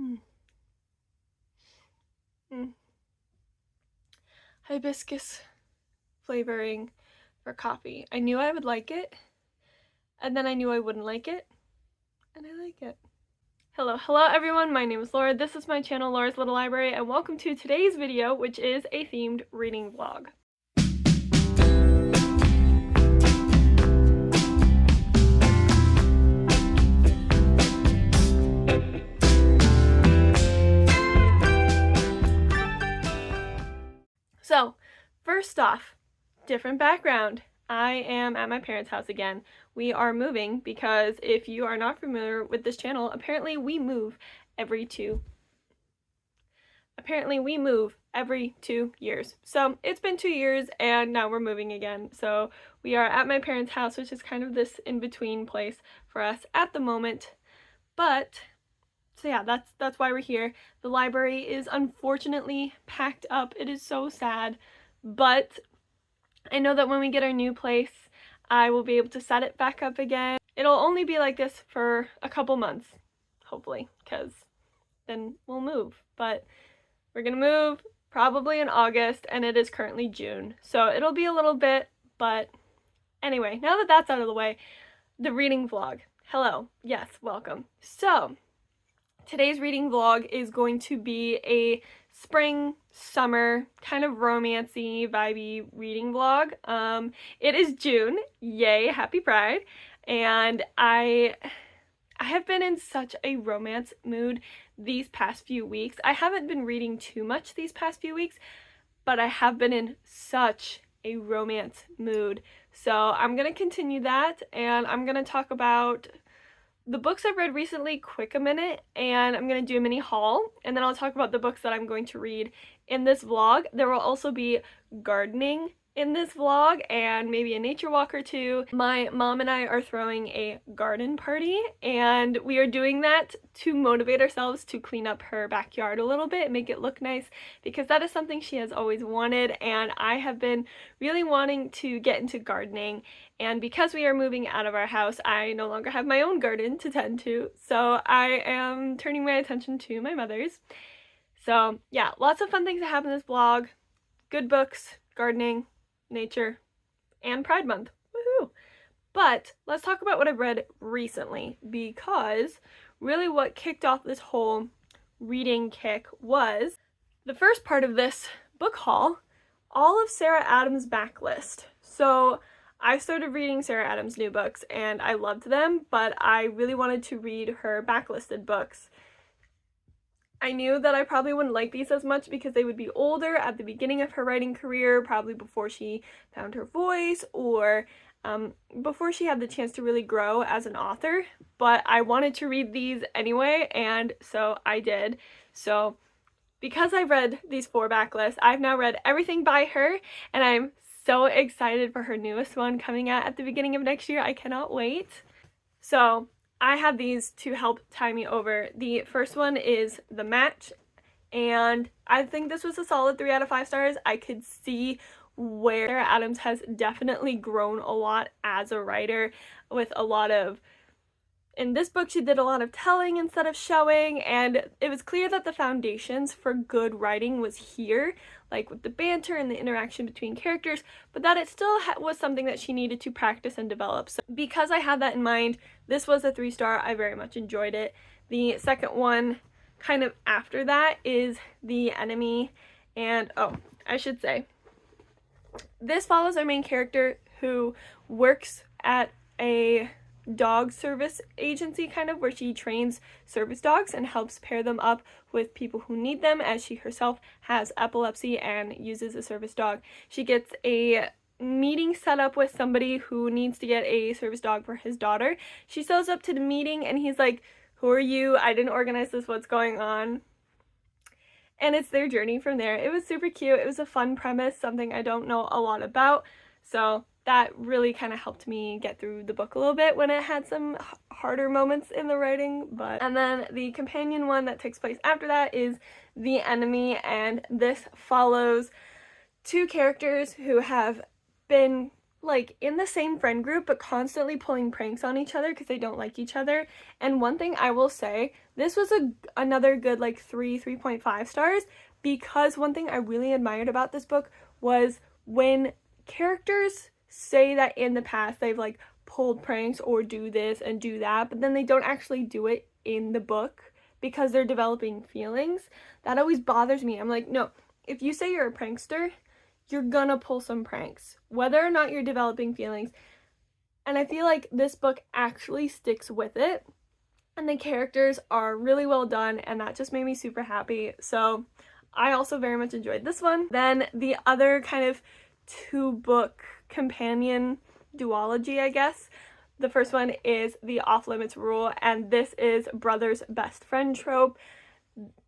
Mm. Mm. Hibiscus flavoring for coffee. I knew I would like it, and then I knew I wouldn't like it, and I like it. Hello everyone, my name is Laura, this is my channel Laura's Little Library, and welcome to today's video, which is a themed reading vlog. So, first off, different background. I am at my parents' house again. We are moving because if you are not familiar with this channel, apparently we move every 2 years. So it's been 2 years and now we're moving again. So we are at my parents' house, which is kind of this in-between place for us at the moment. But so yeah, that's why we're here. The library is unfortunately packed up. It is so sad, but I know that when we get our new place, I will be able to set it back up again. It'll only be like this for a couple months, hopefully, because then we'll move. But we're gonna move probably in August, and it is currently June, so it'll be a little bit, but anyway, now that that's out of the way, the reading vlog. Hello, yes, welcome. So, today's reading vlog is going to be a spring, summer, kind of romancy, vibey reading vlog. It is June, yay, happy Pride, and I have been in such a romance mood these past few weeks. I haven't been reading too much these past few weeks, but I have been in such a romance mood. So I'm gonna continue that, and I'm gonna talk about the books I've read recently, quick a minute, and I'm going to do a mini haul, and then I'll talk about the books that I'm going to read in this vlog. There will also be gardening in this vlog and maybe a nature walk or two. My mom and I are throwing a garden party, and we are doing that to motivate ourselves to clean up her backyard a little bit, make it look nice, because that is something she has always wanted, and I have been really wanting to get into gardening. And because we are moving out of our house, I no longer have my own garden to tend to, so I am turning my attention to my mother's. So yeah, lots of fun things that happen in this vlog. Good books, gardening, nature, and Pride Month. Woohoo! But let's talk about what I've read recently, because really what kicked off this whole reading kick was the first part of this book haul, all of Sarah Adams' backlist. So I started reading Sarah Adams' new books and I loved them, but I really wanted to read her backlisted books. I knew that I probably wouldn't like these as much because they would be older at the beginning of her writing career, probably before she found her voice or before she had the chance to really grow as an author, but I wanted to read these anyway, and so I did. So because I've read these 4 backlists, I've now read everything by her, and I'm so excited for her newest one coming out at the beginning of next year. I cannot wait. So I have these to help tie me over. The first one is The Match, and I think this was a solid 3 out of 5 stars. I could see where Sarah Adams has definitely grown a lot as a writer, with a lot of, in this book she did a lot of telling instead of showing, and it was clear that the foundations for good writing was here, like with the banter and the interaction between characters, but that it still was something that she needed to practice and develop. So because I had that in mind, this was a 3-star. I very much enjoyed it. The second one, kind of after that, is The Enemy, and oh, I should say, this follows our main character who works at a dog service agency, kind of, where she trains service dogs and helps pair them up with people who need them, as she herself has epilepsy and uses a service dog. She gets a meeting set up with somebody who needs to get a service dog for his daughter. She shows up to the meeting and he's like, "Who are you? I didn't organize this, what's going on?" And it's their journey from there. It was super cute. It was a fun premise, something I don't know a lot about, so that really kind of helped me get through the book a little bit when it had some harder moments in the writing. And then the companion one that takes place after that is The Enemy, and this follows 2 characters who have been like in the same friend group but constantly pulling pranks on each other because they don't like each other. And one thing I will say, this was another good like 3.5 stars, because one thing I really admired about this book was when characters say that in the past they've like pulled pranks or do this and do that, but then they don't actually do it in the book because they're developing feelings. That always bothers me. I'm like, no, if you say you're a prankster, you're gonna pull some pranks, whether or not you're developing feelings. And I feel like this book actually sticks with it, and the characters are really well done, and that just made me super happy. So I also very much enjoyed this one. Then the other kind of 2-book companion duology, I guess. The first one is The Off-Limits Rule, and this is brother's best friend trope.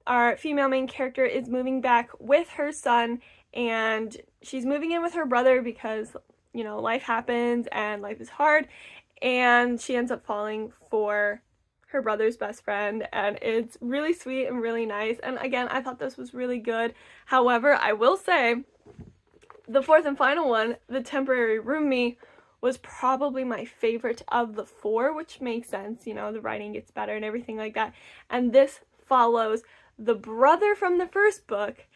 Our female main character is moving back with her son, and she's moving in with her brother because, you know, life happens and life is hard, and she ends up falling for her brother's best friend, and it's really sweet and really nice. And again, I thought this was really good. However, I will say the fourth and final one, The Temporary Roomie, was probably my favorite of the 4, which makes sense, you know, the writing gets better and everything like that. And this follows the brother from the first book,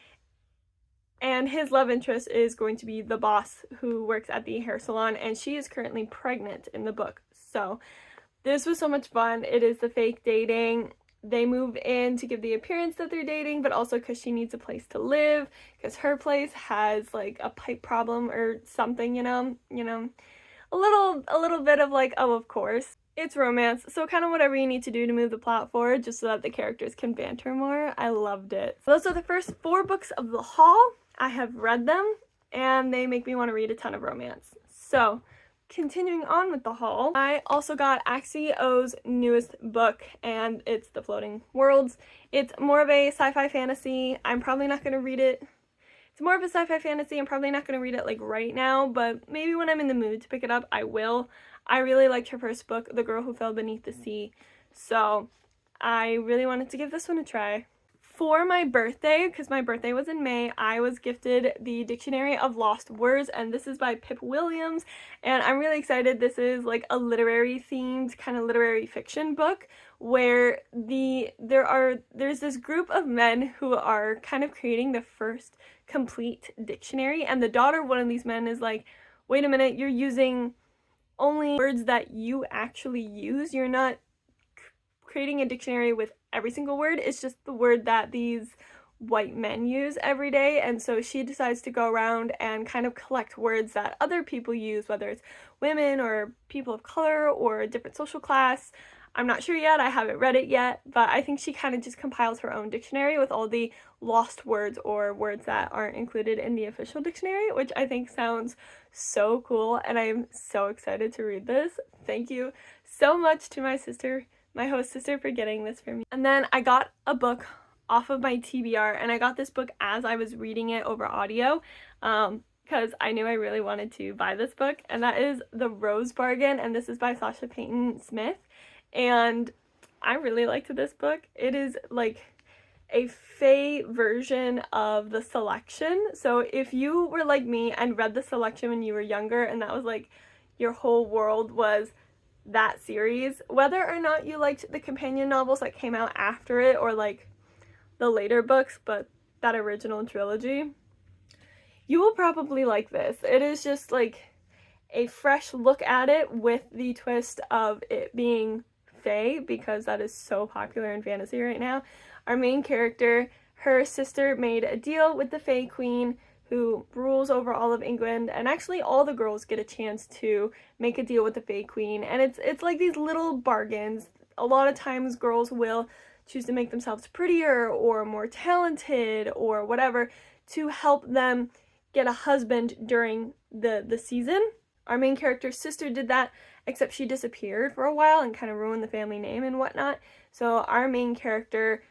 and his love interest is going to be the boss who works at the hair salon, and she is currently pregnant in the book. So this was so much fun. It is the fake dating. They move in to give the appearance that they're dating, but also because she needs a place to live, because her place has like a pipe problem or something, you know, a little bit of like, oh, of course. It's romance, so kind of whatever you need to do to move the plot forward just so that the characters can banter more. I loved it. So those are the first 4 books of the haul. I have read them, and they make me want to read a ton of romance. So continuing on with the haul, I also got Axie O's newest book, and it's The Floating Worlds. It's more of a sci-fi fantasy. I'm probably not going to read it. It's more of a sci-fi fantasy. I'm probably not going to read it like right now, but maybe when I'm in the mood to pick it up, I will. I really liked her first book, The Girl Who Fell Beneath the Sea, so I really wanted to give this one a try. For my birthday, because my birthday was in May, I was gifted the Dictionary of Lost Words, and this is by Pip Williams, and I'm really excited. This is like a literary themed kind of literary fiction book where there's this group of men who are kind of creating the first complete dictionary, and the daughter of one of these men is like, wait a minute, you're using only words that you actually use. You're not creating a dictionary with every single word. It's just the word that these white men use every day. And so she decides to go around and kind of collect words that other people use, whether it's women or people of color or a different social class. I'm not sure yet. I haven't read it yet, but I think she kind of just compiles her own dictionary with all the lost words or words that aren't included in the official dictionary, which I think sounds so cool, and I'm so excited to read this. Thank you so much to my sister, my host sister, for getting this for me. And then I got a book off of my TBR, and I got this book as I was reading it over audio, because I knew I really wanted to buy this book, and that is The Rose Bargain, and this is by Sasha Payton Smith. And I really liked this book. It is like a fae version of The Selection. So if you were like me and read The Selection when you were younger, and that was like your whole world was that series, whether or not you liked the companion novels that came out after it or like the later books, but that original trilogy, you will probably like this. It is just like a fresh look at it with the twist of it being fae, because that is so popular in fantasy right now. Our main character, her sister made a deal with the Fae Queen, who rules over all of England, and actually all the girls get a chance to make a deal with the Fae Queen, and it's like these little bargains. A lot of times girls will choose to make themselves prettier or more talented or whatever to help them get a husband during the season. Our main character's sister did that, except she disappeared for a while and kind of ruined the family name and whatnot. So our main character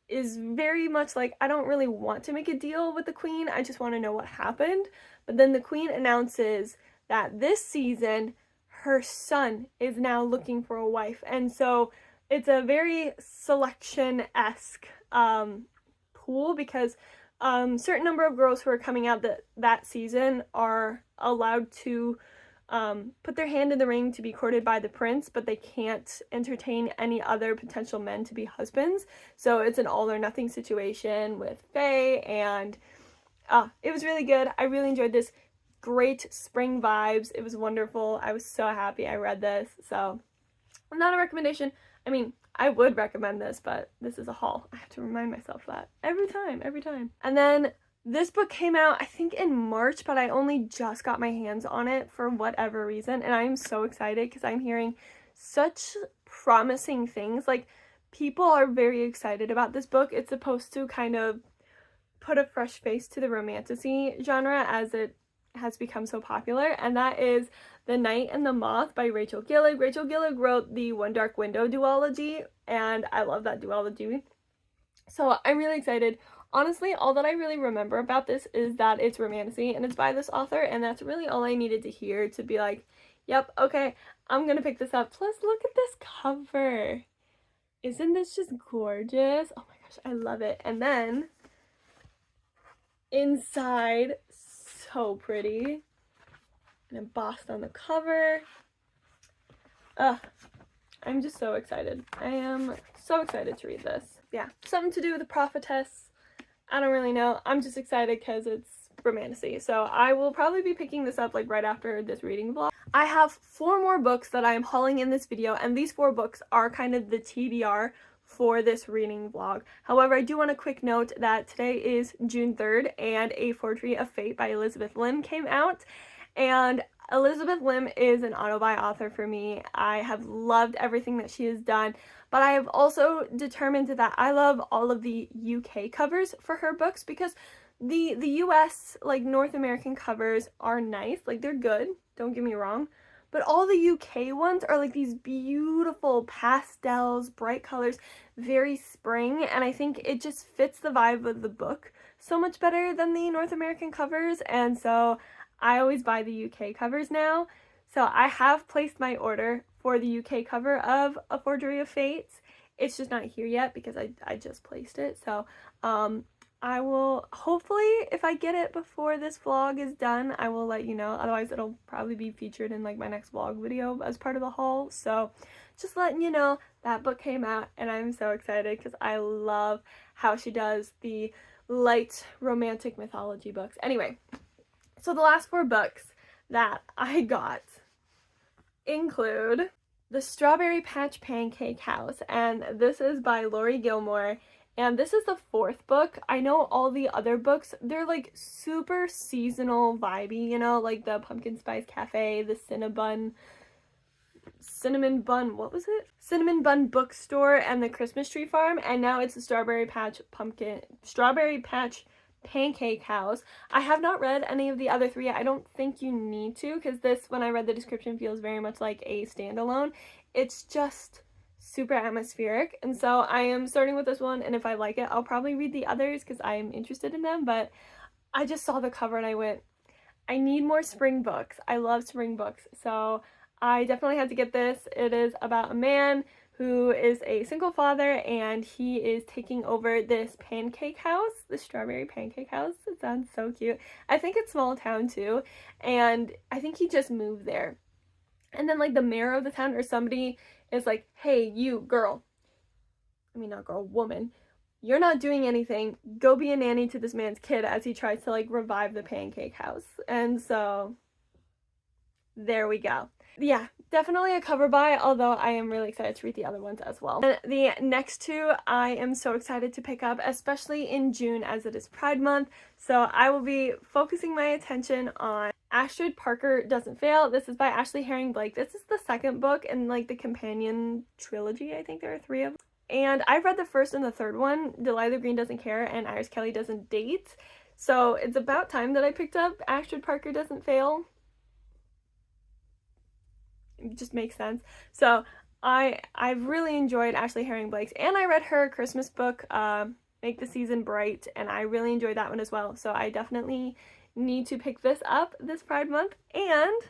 is very much like, I don't really want to make a deal with the queen, I just want to know what happened. But then the queen announces that this season her son is now looking for a wife, and so it's a very Selection-esque pool, because certain number of girls who are coming out that season are allowed to put their hand in the ring to be courted by the prince, but they can't entertain any other potential men to be husbands. So it's an all or nothing situation with Faye, and it was really good. I really enjoyed this. Great spring vibes. It was wonderful. I was so happy I read this. So, not a recommendation. I mean, I would recommend this, but this is a haul. I have to remind myself that every time. And then this book came out, I think, in March, but I only just got my hands on it for whatever reason, and I'm so excited because I'm hearing such promising things. Like, people are very excited about this book. It's supposed to kind of put a fresh face to the romantasy genre as it has become so popular, and that is The Night and the Moth by Rachel Gillig. Rachel Gillig wrote the One Dark Window duology, and I love that duology. So I'm really excited. Honestly, all that I really remember about this is that it's romantasy and it's by this author, and that's really all I needed to hear to be like, yep, okay, I'm gonna pick this up. Plus, look at this cover. Isn't this just gorgeous? Oh my gosh, I love it. And then inside, so pretty and embossed on the cover. I'm just so excited. I am so excited to read this. Yeah, something to do with the prophetess. I don't really know. I'm just excited because it's romantasy. So I will probably be picking this up like right after this reading vlog. I have 4 more books that I am hauling in this video, and these 4 books are kind of the TBR for this reading vlog. However, I do want a quick note that today is June 3rd and A Forgery of Fate by Elizabeth Lim came out, and Elizabeth Lim is an auto-buy author for me. I have loved everything that she has done, but I have also determined that I love all of the UK covers for her books, because the US, like North American covers are nice, like they're good, don't get me wrong, but all the UK ones are like these beautiful pastels, bright colors, very spring, and I think it just fits the vibe of the book so much better than the North American covers, and so I always buy the UK covers now. So I have placed my order for the UK cover of A Forgery of Fate. It's just not here yet because I just placed it. So I will, hopefully, if I get it before this vlog is done, I will let you know. Otherwise, it'll probably be featured in like my next vlog video as part of the haul. So just letting you know that book came out, and I'm so excited because I love how she does the light romantic mythology books. Anyway, so the last 4 books that I got include The Strawberry Patch Pancake House, and this is by Laurie Gilmore, and this is the 4th book. I know all the other books, they're like super seasonal vibey, you know, like the Pumpkin Spice Cafe, the Cinnamon Bun Bookstore, and the Christmas Tree Farm, and now it's the Strawberry Patch Pancake House. I have not read any of the other 3. I don't think you need to, because this, when I read the description, feels very much like a standalone. It's just super atmospheric, and so I am starting with this one, and if I like it, I'll probably read the others because I'm interested in them. But I just saw the cover and I went, I need more spring books. I love spring books, so I definitely had to get this. It is about a man who is a single father, and he is taking over this pancake house, the Strawberry Pancake House. It sounds so cute. I think it's small town too, and I think he just moved there. And then like the mayor of the town or somebody is like, hey, you girl, I mean not girl, woman, you're not doing anything, go be a nanny to this man's kid, as he tries to like revive the pancake house. And so there we go. Yeah, definitely a cover buy, although I am really excited to read the other ones as well. And the next 2 I am so excited to pick up, especially in June as it is Pride Month. So I will be focusing my attention on Astrid Parker Doesn't Fail. This is by Ashley Herring Blake. This is the 2nd book in like the companion trilogy. I think there are 3 of them. And I've read the 1st and the 3rd one, Delilah Green Doesn't Care and Iris Kelly Doesn't Date. So it's about time that I picked up Astrid Parker Doesn't Fail. It just makes sense. So I've really enjoyed Ashley Herring Blake's, and I read her Christmas book, Make the Season Bright, and I really enjoyed that one as well. So I definitely need to pick this up this Pride Month. And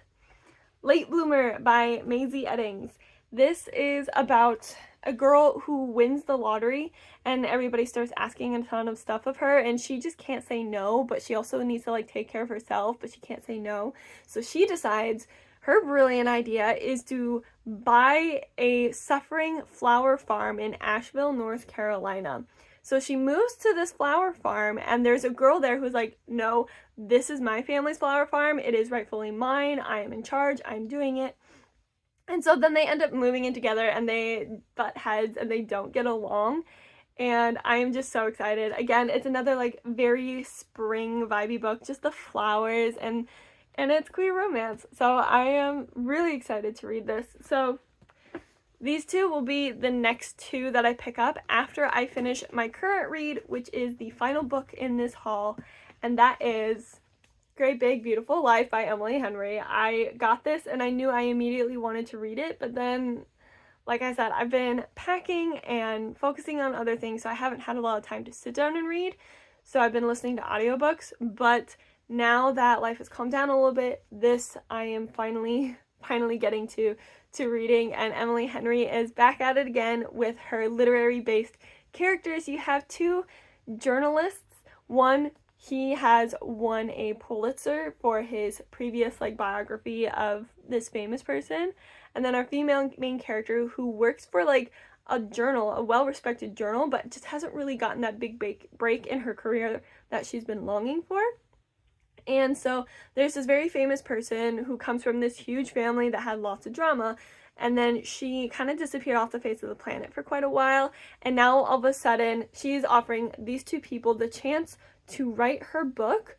Late Bloomer by Maisie Eddings. This is about a girl who wins the lottery, and everybody starts asking a ton of stuff of her, and she just can't say no, but she also needs to like take care of herself, but she can't say no. So she decides her brilliant idea is to buy a suffering flower farm in Asheville, North Carolina. So she moves to this flower farm, and there's a girl there who's like, no, this is my family's flower farm. It is rightfully mine. I am in charge. I'm doing it. And so then they end up moving in together, and they butt heads, and they don't get along. And I am just so excited. Again, it's another like very spring vibey book, just the flowers, and it's queer romance. So I am really excited to read this. So these two will be the next two that I pick up after I finish my current read, which is the final book in this haul, and that is Great Big Beautiful Life by Emily Henry. I got this and I knew I immediately wanted to read it, but then, like I said, I've been packing and focusing on other things, so I haven't had a lot of time to sit down and read. So I've been listening to audiobooks, but now that life has calmed down a little bit, this I am finally getting to reading, and Emily Henry is back at it again with her literary-based characters. You have two journalists. One, he has won a Pulitzer for his previous like biography of this famous person, and then our female main character who works for like a journal, a well-respected journal, but just hasn't really gotten that big break in her career that she's been longing for. And so there's this very famous person who comes from this huge family that had lots of drama, and then she kind of disappeared off the face of the planet for quite a while, and now all of a sudden she's offering these two people the chance to write her book,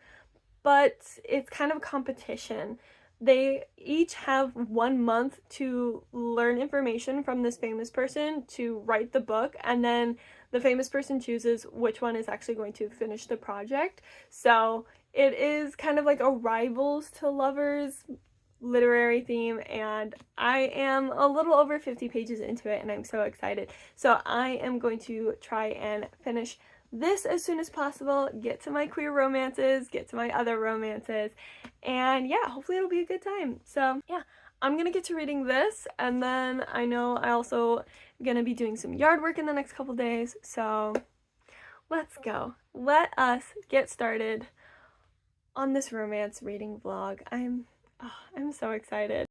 but it's kind of a competition. They each have 1 month to learn information from this famous person to write the book, and then the famous person chooses which one is actually going to finish the project. So it is kind of like a rivals to lovers literary theme, and I am a little over 50 pages into it, and I'm so excited. So I am going to try and finish this as soon as possible, get to my queer romances, get to my other romances, and yeah, hopefully it'll be a good time. So yeah, I'm gonna get to reading this, and then I know I also am gonna be doing some yard work in the next couple days, so let's go. Let us get started on this romance reading vlog. I'm so excited.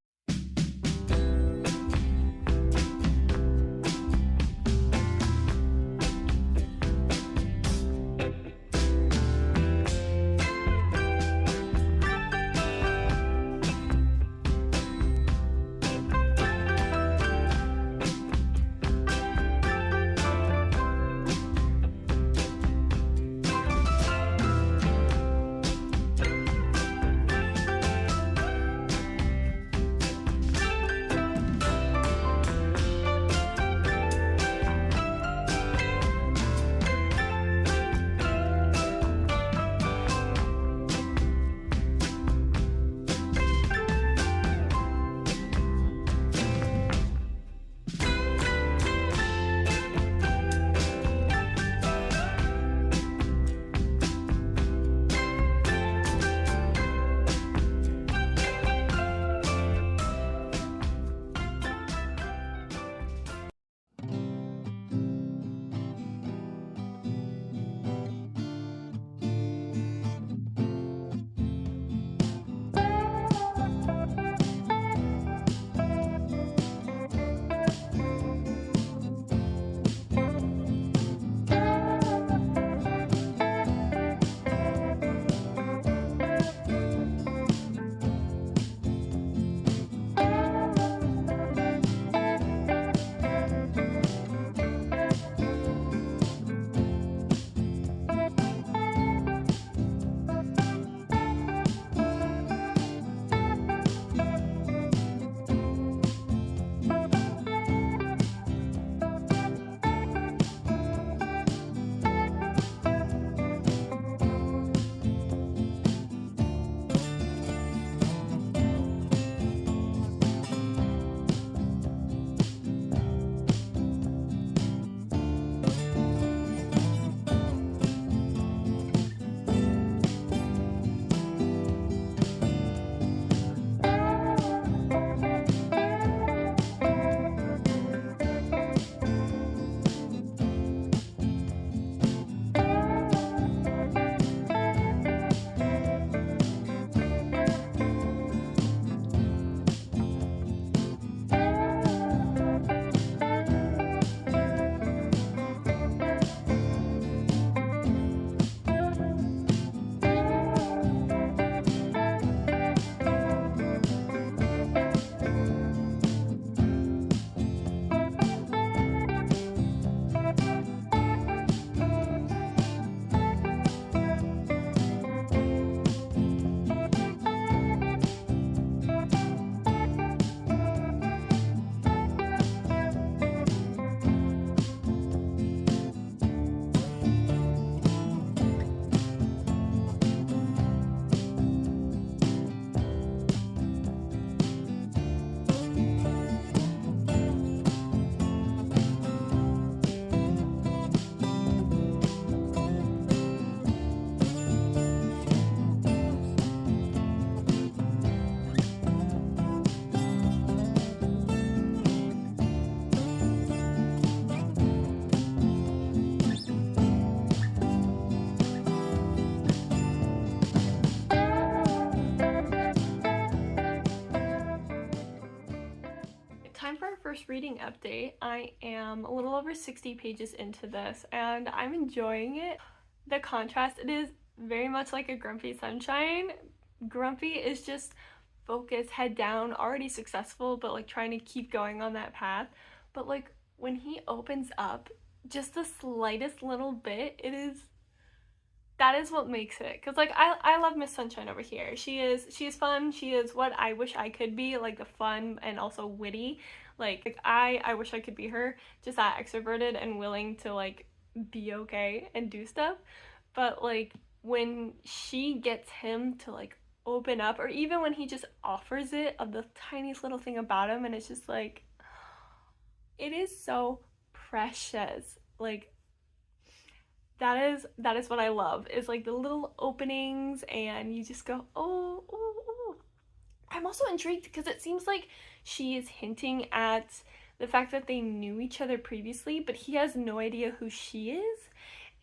first reading update. I am a little over 60 pages into this and I'm enjoying it. The contrast, it is very much like a Grumpy Sunshine. Grumpy is just focused, head down, already successful, but like trying to keep going on that path. But like when he opens up just the slightest little bit, that is what makes it. Because like I love Miss Sunshine over here. She is fun. She is what I wish I could be, like the fun and also witty. Like I wish I could be her, just that extroverted and willing to like be okay and do stuff. But like when she gets him to like open up, or even when he just offers it of the tiniest little thing about him, and it's just like, it is so precious. Like that is what I love, is like the little openings and you just go, oh, oh, oh. I'm also intrigued because it seems like she is hinting at the fact that they knew each other previously, but he has no idea who she is.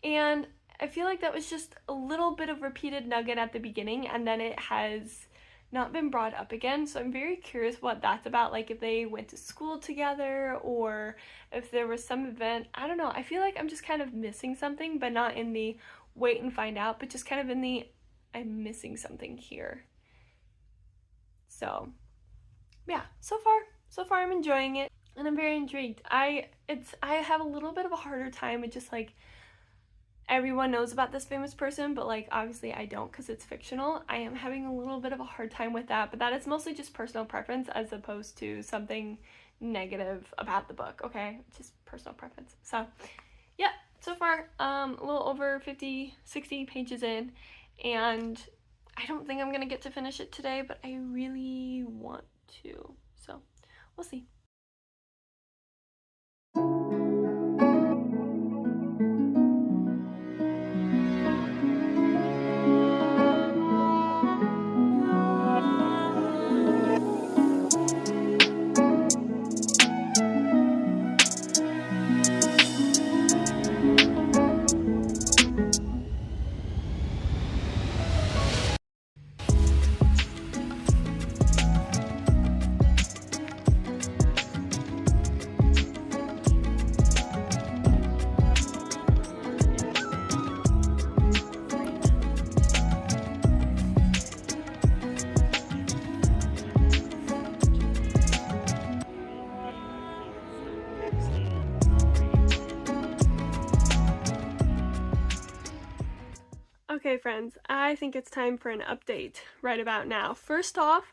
And I feel like that was just a little bit of repeated nugget at the beginning, and then it has not been brought up again. So I'm very curious what that's about, like if they went to school together or if there was some event. I don't know. I feel like I'm just kind of missing something, but not in the wait and find out, but just kind of in the I'm missing something here. So yeah, so far I'm enjoying it and I'm very intrigued. I have a little bit of a harder time with just like, everyone knows about this famous person, but like obviously I don't because it's fictional. I am having a little bit of a hard time with that, but that is mostly just personal preference as opposed to something negative about the book, okay? Just personal preference. So yeah, so far a little over 60 pages in, and I don't think I'm gonna get to finish it today, but I really want to, so we'll see. Okay friends, I think it's time for an update right about now. First off,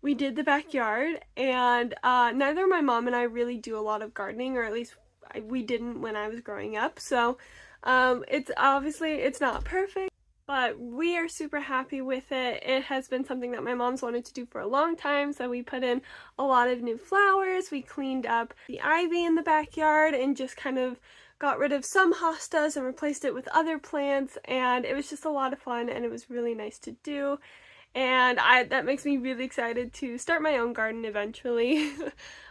we did the backyard, and neither my mom and I really do a lot of gardening, or at least we didn't when I was growing up, so it's not perfect, but we are super happy with it. It has been something that my mom's wanted to do for a long time, so we put in a lot of new flowers, we cleaned up the ivy in the backyard and just kind of got rid of some hostas and replaced it with other plants, and it was just a lot of fun and it was really nice to do. And that makes me really excited to start my own garden eventually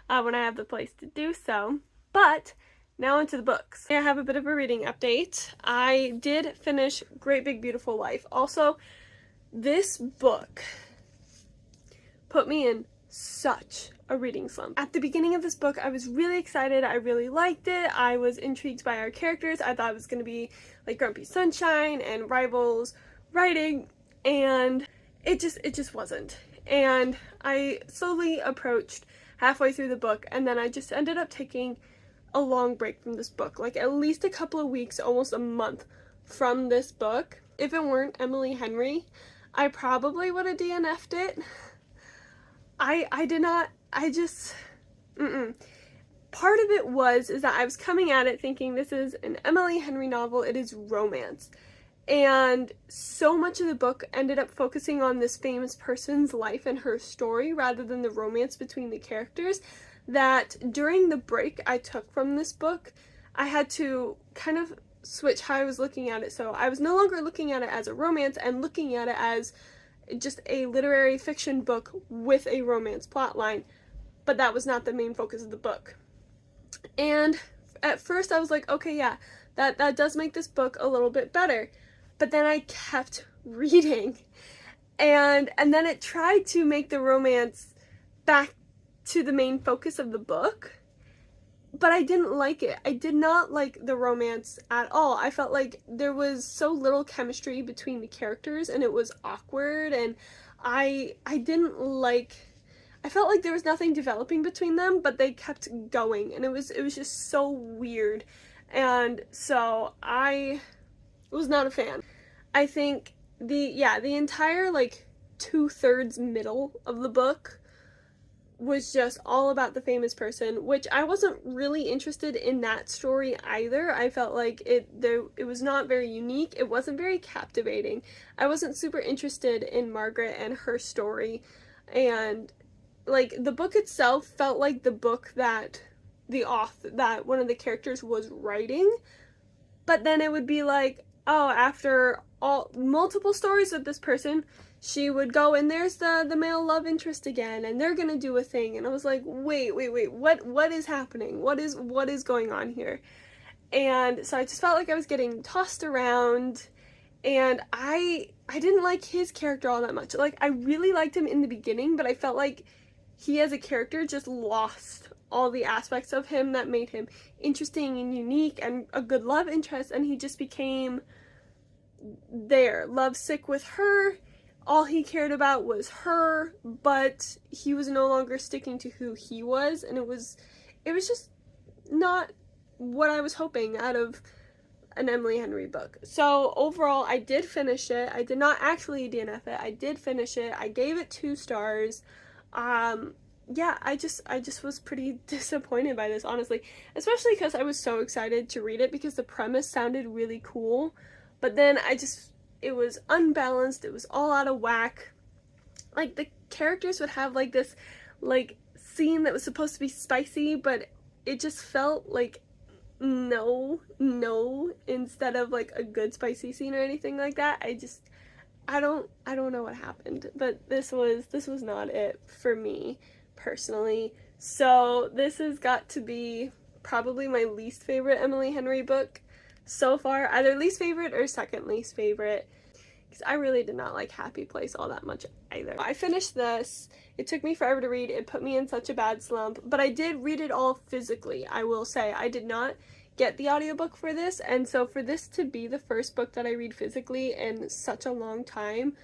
when I have the place to do so. But now onto the books. I have a bit of a reading update. I did finish Great Big Beautiful Life. Also, this book put me in such a reading slump. At the beginning of this book, I was really excited. I really liked it. I was intrigued by our characters. I thought it was going to be like Grumpy Sunshine and rivals writing, and it just wasn't. And I slowly approached halfway through the book, and then I just ended up taking a long break from this book, like at least a couple of weeks, almost a month from this book. If it weren't Emily Henry, I probably would have DNF'd it. I did not, Part of it is that I was coming at it thinking this is an Emily Henry novel, it is romance. And so much of the book ended up focusing on this famous person's life and her story rather than the romance between the characters, that during the break I took from this book, I had to kind of switch how I was looking at it. So I was no longer looking at it as a romance and looking at it as just a literary fiction book with a romance plotline, but that was not the main focus of the book. And at first I was like, okay, yeah, that does make this book a little bit better. But then I kept reading, and then it tried to make the romance back to the main focus of the book, but I didn't like it. I did not like the romance at all. I felt like there was so little chemistry between the characters, and it was awkward, and I didn't like, I felt like there was nothing developing between them, but they kept going, and it was just so weird. And so I was not a fan. I think the entire like 2/3 middle of the book was just all about the famous person, which I wasn't really interested in that story either. I felt like it was not very unique. It wasn't very captivating. I wasn't super interested in Margaret and her story, and like the book itself felt like the book that one of the characters was writing, but then it would be like, oh, after all multiple stories with this person, she would go and there's the male love interest again, and they're gonna do a thing, and I was like, wait, what is happening? What is going on here? And so I just felt like I was getting tossed around, and I didn't like his character all that much. Like, I really liked him in the beginning, but I felt like he as a character just lost all the aspects of him that made him interesting and unique and a good love interest, and he just became lovesick with her. All he cared about was her, but he was no longer sticking to who he was, and it was just not what I was hoping out of an Emily Henry book. So overall, I did finish it. I did not actually DNF it. I did finish it. I gave it 2 stars. Yeah, I just was pretty disappointed by this, honestly, especially because I was so excited to read it because the premise sounded really cool, but then it was unbalanced. It was all out of whack. Like, the characters would have like this like scene that was supposed to be spicy, but it just felt like no instead of like a good spicy scene or anything like that. I don't know what happened, but this was not it for me personally. So this has got to be probably my least favorite Emily Henry book so far, either least favorite or second least favorite, because I really did not like Happy Place all that much either. I finished this. It took me forever to read. It put me in such a bad slump, but I did read it all physically. I will say I did not get the audiobook for this, and so for this to be the first book that I read physically in such a long time,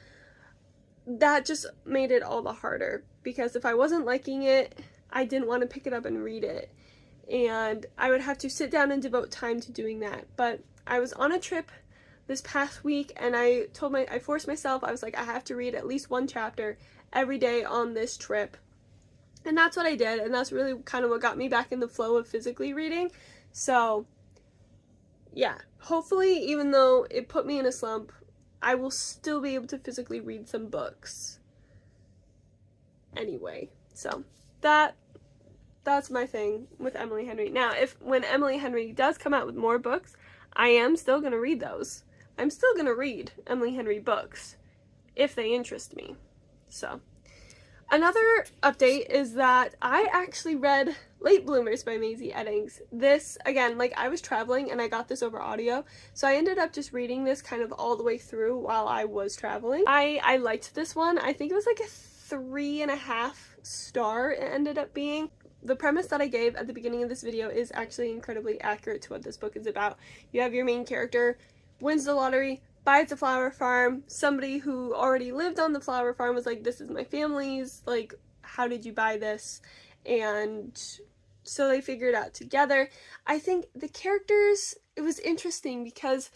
that just made it all the harder, because if I wasn't liking it, I didn't want to pick it up and read it, and I would have to sit down and devote time to doing that. But I was on a trip this past week, and I forced myself, I was like, I have to read at least 1 chapter every day on this trip, and that's what I did, and that's really kind of what got me back in the flow of physically reading. So yeah, hopefully, even though it put me in a slump, I will still be able to physically read some books anyway. So that's my thing with Emily Henry. Now, when Emily Henry does come out with more books, I am still going to read those. I'm still going to read Emily Henry books if they interest me. So another update is that I actually read Late Bloomers by Maisie Eddings. This, again, like, I was traveling and I got this over audio, so I ended up just reading this kind of all the way through while I was traveling. I liked this one. I think it was like a 3.5 star it ended up being. The premise that I gave at the beginning of this video is actually incredibly accurate to what this book is about. You have your main character, wins the lottery, buys a flower farm. Somebody who already lived on the flower farm was like, this is my family's, like, how did you buy this? And so they figured it out together. I think the characters, it was interesting because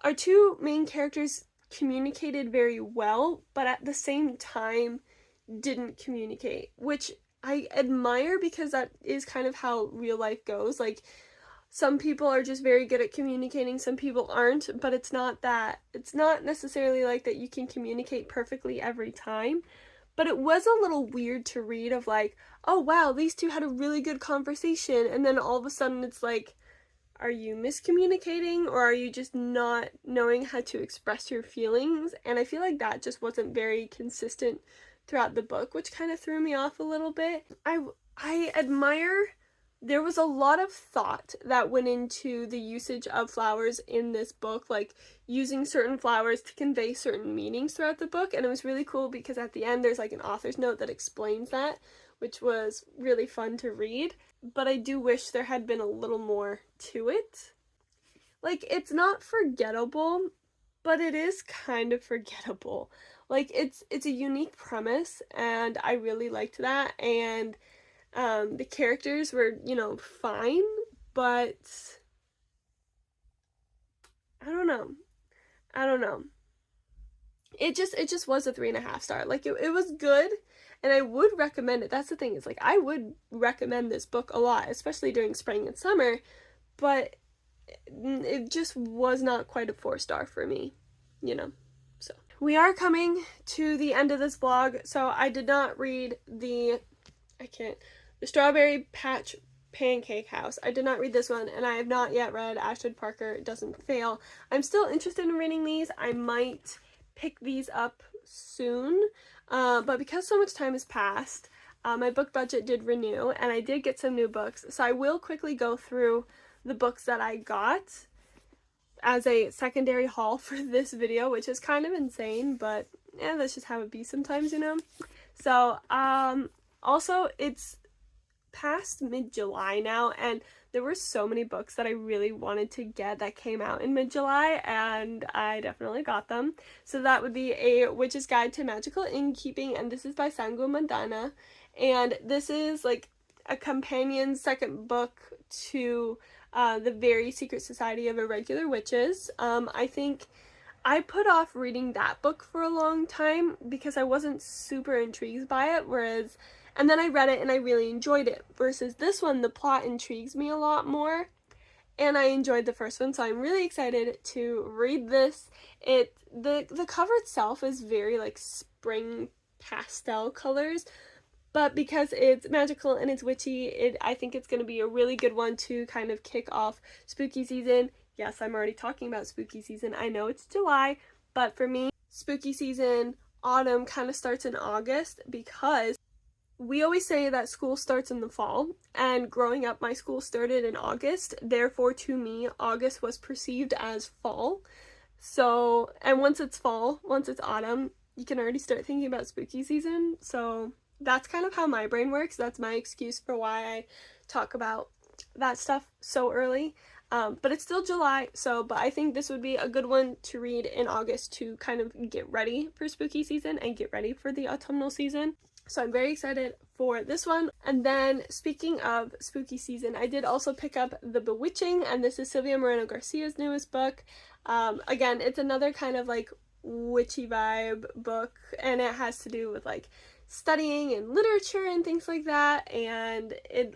our 2 main characters communicated very well, but at the same time didn't communicate, which I admire, because that is kind of how real life goes. Like, some people are just very good at communicating, some people aren't, but it's not necessarily like that you can communicate perfectly every time. But it was a little weird to read of like, oh wow, these 2 had a really good conversation, and then all of a sudden it's like, are you miscommunicating, or are you just not knowing how to express your feelings? And I feel like that just wasn't very consistent throughout the book, which kind of threw me off a little bit. I admire, there was a lot of thought that went into the usage of flowers in this book, like using certain flowers to convey certain meanings throughout the book, and it was really cool because at the end there's like an author's note that explains that, which was really fun to read, but I do wish there had been a little more to it. Like, it's not forgettable, but it is kind of forgettable. Like, it's a unique premise, and I really liked that, and the characters were, you know, fine, but I don't know. It just was a 3.5 star. Like, it was good, and I would recommend it. That's the thing, is like, I would recommend this book a lot, especially during spring and summer, but it just was not quite a 4-star for me, you know. So we are coming to the end of this vlog. So I did not read the Strawberry Patch Pancake House. I did not read this one, and I have not yet read Ashwood Parker Doesn't Fail. I'm still interested in reading these. I might pick these up soon, but because so much time has passed, my book budget did renew, and I did get some new books, so I will quickly go through the books that I got as a secondary haul for this video, which is kind of insane, but yeah, that's just how it be sometimes, you know. So also, it's past mid-July now, and there were so many books that I really wanted to get that came out in mid-July, and I definitely got them. So that would be A Witch's Guide to Magical Innkeeping, and this is by Sangu Mandana, and this is like a companion second book to The Very Secret Society of Irregular Witches. I think I put off reading that book for a long time because I wasn't super intrigued by it, and then I read it and I really enjoyed it, versus this one, the plot intrigues me a lot more, and I enjoyed the first one, so I'm really excited to read this. The cover itself is very like spring pastel colors, but because it's magical and it's witchy, I think it's going to be a really good one to kind of kick off spooky season. Yes, I'm already talking about spooky season. I know it's July, but for me, spooky season, autumn kind of starts in August, because we always say that school starts in the fall, and growing up, my school started in August. Therefore, to me, August was perceived as fall. So, and once it's fall, once it's autumn, you can already start thinking about spooky season. So that's kind of how my brain works. That's my excuse for why I talk about that stuff so early. But it's still July, but I think this would be a good one to read in August to kind of get ready for spooky season and get ready for the autumnal season. So I'm very excited for this one. And then, speaking of spooky season, I did also pick up The Bewitching, and this is Silvia Moreno Garcia's newest book. Again, it's another kind of like witchy vibe book, and it has to do with like studying and literature and things like that, and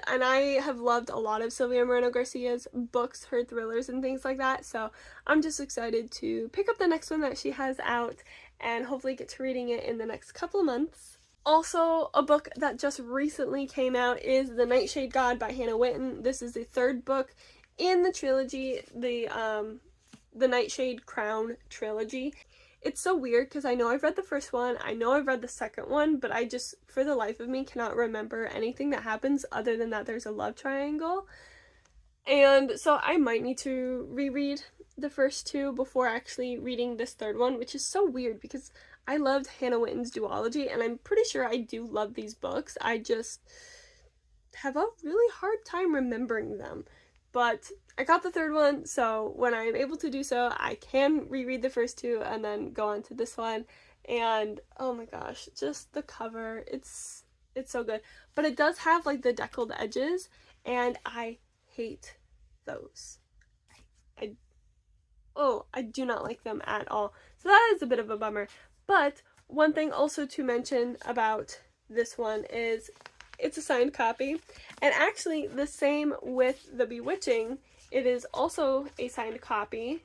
I have loved a lot of Silvia Moreno Garcia's books, her thrillers and things like that, so I'm just excited to pick up the next one that she has out and hopefully get to reading it in the next couple of months. Also, a book that just recently came out is The Nightshade God by Hannah Whitten. This is the third book in the trilogy, the Nightshade Crown trilogy. It's so weird because I know I've read the first one, I know I've read the second one, but I just, for the life of me, cannot remember anything that happens other than that there's a love triangle. And so I might need to reread the first two before actually reading this third one, which is so weird because I loved Hannah Whitten's duology, and I'm pretty sure I do love these books. I just have a really hard time remembering them. But I got the third one, so when I'm able to do so, I can reread the first two and then go on to this one. And oh my gosh, just the cover, it's so good. But it does have like the deckled edges, and I hate those. I do not like them at all. So that is a bit of a bummer. But one thing also to mention about this one is it's a signed copy, and actually the same with The Bewitching. It is also a signed copy,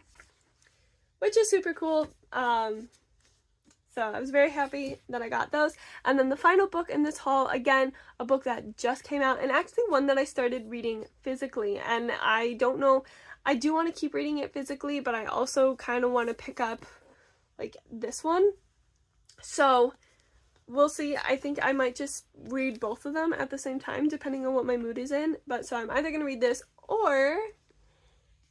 which is super cool. So I was very happy that I got those. And then the final book in this haul, again, a book that just came out, and actually one that I started reading physically, and I don't know, I do want to keep reading it physically, but I also kind of want to pick up like this one. So we'll see. I think I might just read both of them at the same time, depending on what my mood is in. But so I'm either going to read this or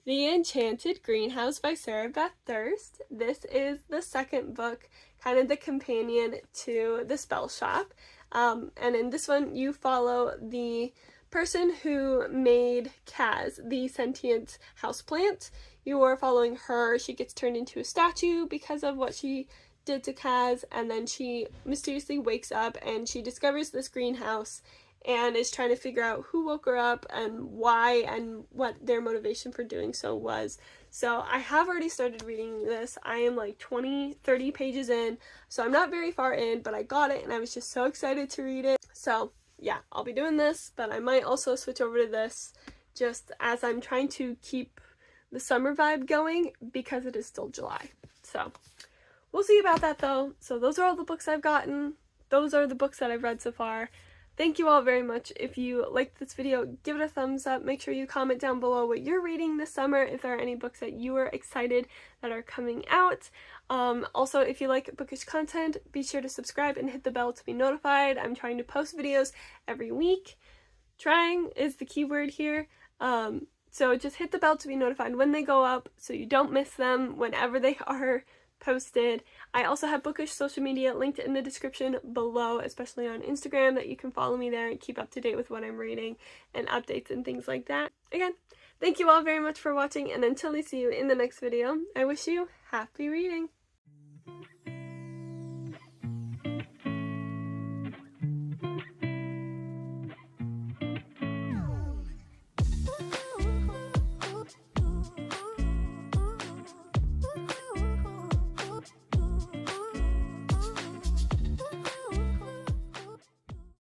The Enchanted Greenhouse by Sarah Beth Thirst. This is the second book, kind of the companion to The Spell Shop. And in this one, you follow the person who made Kaz, the sentient houseplant. You are following her. She gets turned into a statue because of what she did to Kaz, and then she mysteriously wakes up and she discovers this greenhouse and is trying to figure out who woke her up and why and what their motivation for doing so was. So I have already started reading this. I am like 30 pages in, so I'm not very far in, but I got it and I was just so excited to read it. So yeah, I'll be doing this, but I might also switch over to this just as I'm trying to keep the summer vibe going because it is still July. So we'll see about that though. So those are all the books I've gotten. Those are the books that I've read so far. Thank you all very much. If you liked this video, give it a thumbs up. Make sure you comment down below what you're reading this summer, if there are any books that you are excited that are coming out. Also, if you like bookish content, be sure to subscribe and hit the bell to be notified. I'm trying to post videos every week. Trying is the key word here. So just hit the bell to be notified when they go up so you don't miss them whenever they are posted. I also have bookish social media linked in the description below, especially on Instagram, that you can follow me there and keep up to date with what I'm reading and updates and things like that. Again, thank you all very much for watching, and until I see you in the next video, I wish you happy reading!